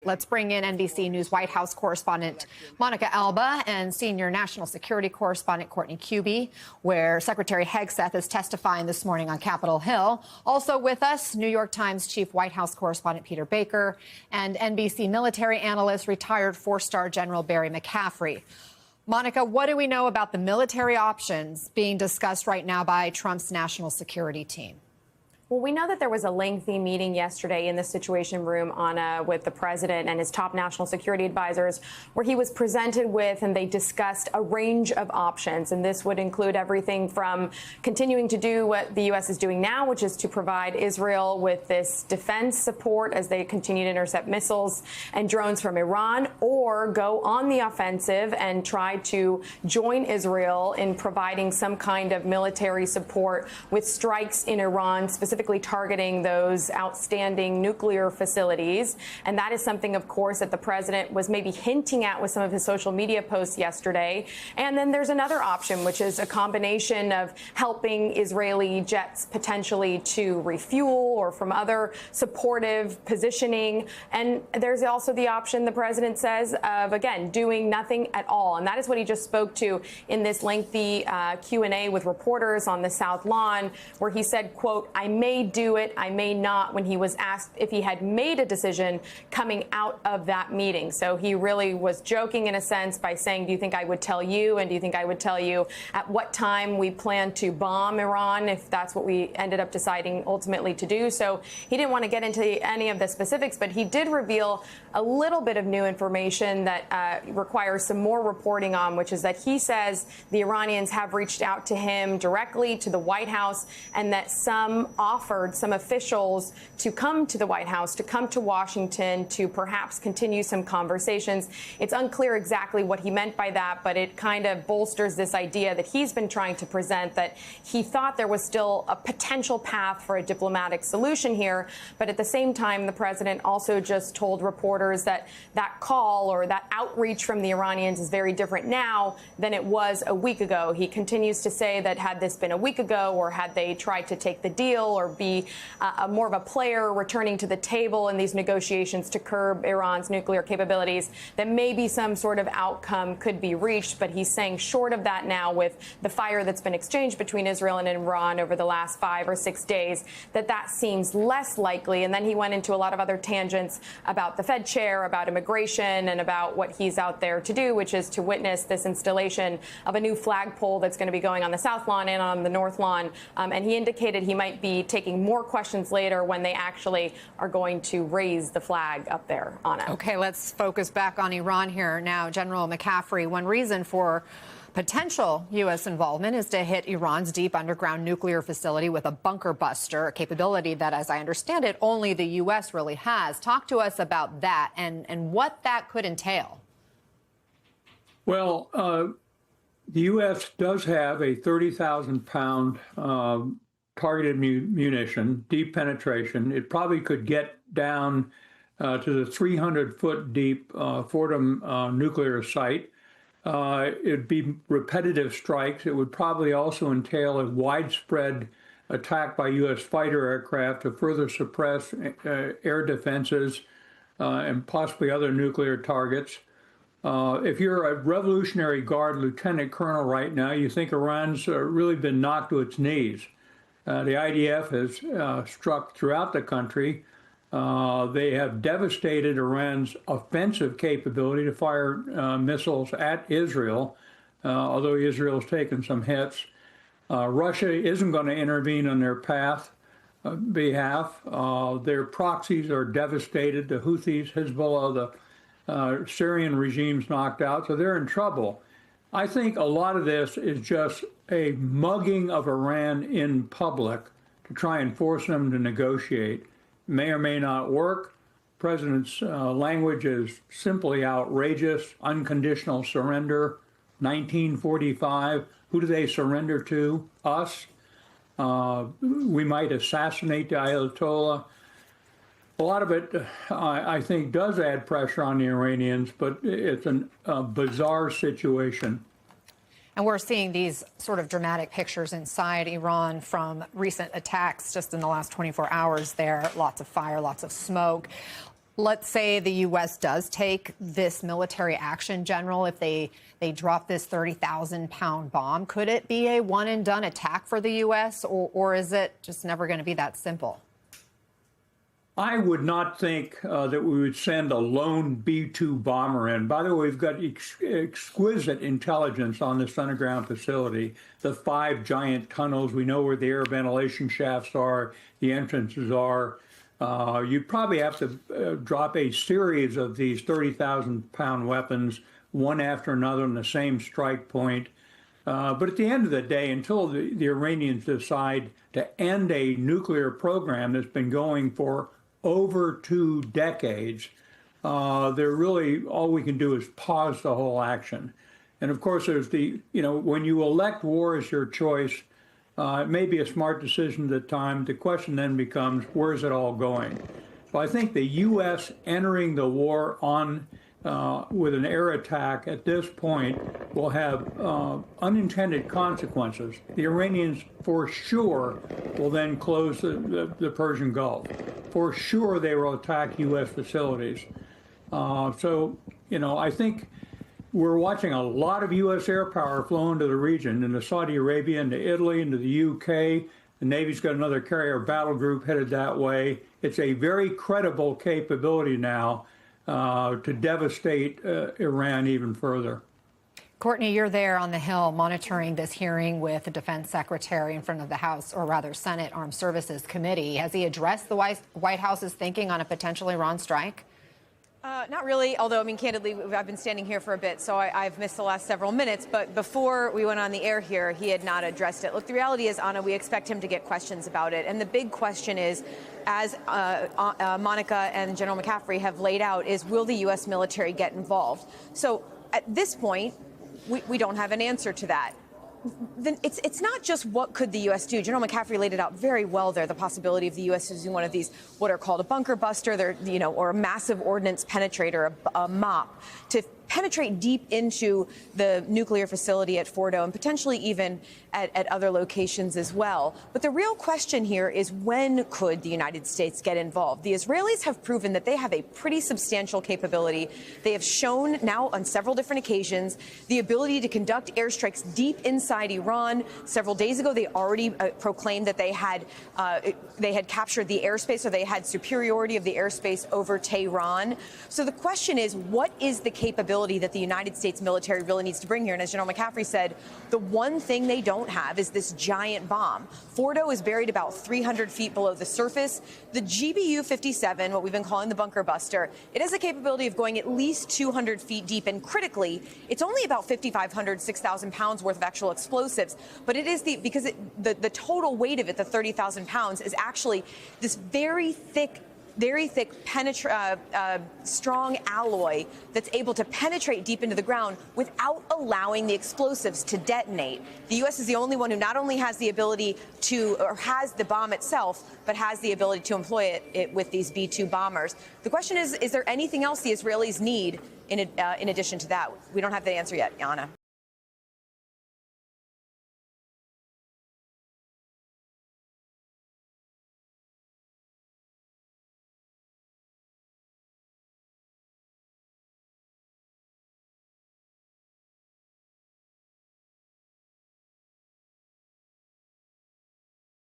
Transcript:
Let's bring in NBC News White House correspondent Monica Alba and senior national security correspondent Courtney Kube, where Secretary Hegseth is testifying this morning on Capitol Hill. Also with us, New York Times chief White House correspondent Peter Baker and NBC military analyst, retired four-star General Barry McCaffrey. Monica, what do we know about the military options being discussed right now by Trump's national security team? Well, we know that there was a lengthy meeting yesterday in the Situation Room, Anna, with the president and his top national security advisors, where he was presented with and they discussed a range of options. And this would include everything from continuing to do what the U.S. is doing now, which is to provide Israel with this defense support as they continue to intercept missiles and drones from Iran, or go on the offensive and try to join Israel in providing some kind of military support with strikes in Iran, specifically targeting those outstanding nuclear facilities. And that is something, of course, that the president was maybe hinting at with some of his social media posts yesterday. And then there's another option, which is a combination of helping Israeli jets potentially to refuel or from other supportive positioning. And there's also the option, the president says, of, again, doing nothing at all. And that is what he just spoke to in this lengthy Q&A with reporters on the South Lawn, where he said, quote, "I may do it, I may not," when he was asked if he had made a decision coming out of that meeting. So he really was joking in a sense by saying, do you think I would tell you? And do you think I would tell you at what time we plan to bomb Iran, if that's what we ended up deciding ultimately to do? So he didn't want to get into any of the specifics, but he did reveal a little bit of new information that requires some more reporting on, which is that he says the Iranians have reached out to him directly, to the White House, and that some officials to come to the White House, to come to Washington, to perhaps continue some conversations. It's unclear exactly what he meant by that, but it kind of bolsters this idea that he's been trying to present, that he thought there was still a potential path for a diplomatic solution here. But at the same time, the president also just told reporters that that call or that outreach from the Iranians is very different now than it was a week ago. He continues to say that had this been a week ago, or had they tried to take the deal or be more of a player returning to the table in these negotiations to curb Iran's nuclear capabilities, that maybe some sort of outcome could be reached. But he's saying short of that now, with the fire that's been exchanged between Israel and Iran over the last 5 or 6 days, that seems less likely. And then he went into a lot of other tangents about the Fed chair, about immigration, and about what he's out there to do, which is to witness this installation of a new flagpole that's going to be going on the South Lawn and on the North Lawn. And he indicated he might be taking more questions later when they actually are going to raise the flag up there on it. Okay, let's focus back on Iran here now. General McCaffrey, one reason for potential U.S. involvement is to hit Iran's deep underground nuclear facility with a bunker buster, a capability that, as I understand it, only the U.S. really has. Talk to us about that and what that could entail. Well, the U.S. does have a 30,000-pound targeted munition, deep penetration. It probably could get down to the 300-foot deep Fordow nuclear site. It'd be repetitive strikes. It would probably also entail a widespread attack by U.S. fighter aircraft to further suppress air defenses and possibly other nuclear targets. If you're a Revolutionary Guard lieutenant colonel right now, you think Iran's really been knocked to its knees. The IDF has struck throughout the country. They have devastated Iran's offensive capability to fire missiles at Israel, although Israel's taken some hits. Russia isn't going to intervene on their behalf. Their proxies are devastated. The Houthis, Hezbollah, the Syrian regime's knocked out, so they're in trouble. I think a lot of this is just a mugging of Iran in public to try and force them to negotiate. May or may not work. The president's language is simply outrageous. Unconditional surrender, 1945. Who do they surrender to? Us. We might assassinate the Ayatollah. A lot of it, I think, does add pressure on the Iranians, but it's a bizarre situation. And we're seeing these sort of dramatic pictures inside Iran from recent attacks just in the last 24 hours there. Lots of fire, lots of smoke. Let's say the U.S. does take this military action, General, if they drop this 30,000-pound bomb. Could it be a one-and-done attack for the U.S., or is it just never going to be that simple? I would not think that we would send a lone B-2 bomber in. By the way, we've got exquisite intelligence on this underground facility. The 5 giant tunnels, we know where the air ventilation shafts are, the entrances are. You'd probably have to drop a series of these 30,000-pound weapons, one after another on the same strike point. But at the end of the day, until the Iranians decide to end a nuclear program that's been going for over 2 decades, they're really, all we can do is pause the whole action. And of course, there's when you elect war as your choice, it may be a smart decision at the time. The question then becomes, where's it all going? So I think the U.S. entering the war with an air attack at this point will have unintended consequences. The Iranians, for sure, will then close the Persian Gulf. For sure, they will attack U.S. facilities. I think we're watching a lot of U.S. air power flow into the region, into Saudi Arabia, into Italy, into the U.K. The Navy's got another carrier battle group headed that way. It's a very credible capability now to devastate Iran even further. Courtney, you're there on the Hill monitoring this hearing with the Defense Secretary in front of the House, or rather Senate Armed Services Committee. Has he addressed the White House's thinking on a potential Iran strike? Not really, although, I mean, candidly, I've been standing here for a bit, so I've missed the last several minutes. But before we went on the air here, he had not addressed it. Look, the reality is, Anna, we expect him to get questions about it. And the big question is, as Monica and General McCaffrey have laid out, is will the U.S. military get involved? So at this point, we don't have an answer to that. Then it's not just what could the U.S. do. General McCaffrey laid it out very well there, the possibility of the U.S. using one of these, what are called a bunker buster, or a massive ordnance penetrator, a MOP, to penetrate deep into the nuclear facility at Fordo and potentially even at other locations as well. But the real question here is, when could the United States get involved? The Israelis have proven that they have a pretty substantial capability. They have shown now on several different occasions the ability to conduct airstrikes deep inside Iran. Several days ago, they already proclaimed that they had captured the airspace, or they had superiority of the airspace over Tehran. So the question is, what is the capability that the United States military really needs to bring here? And as General McCaffrey said, the one thing they don't have is this giant bomb. Fordo is buried about 300 feet below the surface. The GBU-57, what we've been calling the bunker buster, it has the capability of going at least 200 feet deep, and critically, it's only about 5,500, 6,000 pounds worth of actual explosives. But it is because the total weight of it, the 30,000 pounds, is actually this very thick, strong alloy that's able to penetrate deep into the ground without allowing the explosives to detonate. The U.S. is the only one who not only has the ability to, or has the bomb itself, but has the ability to employ it with these B-2 bombers. The question is there anything else the Israelis need in addition to that? We don't have the answer yet, Yana.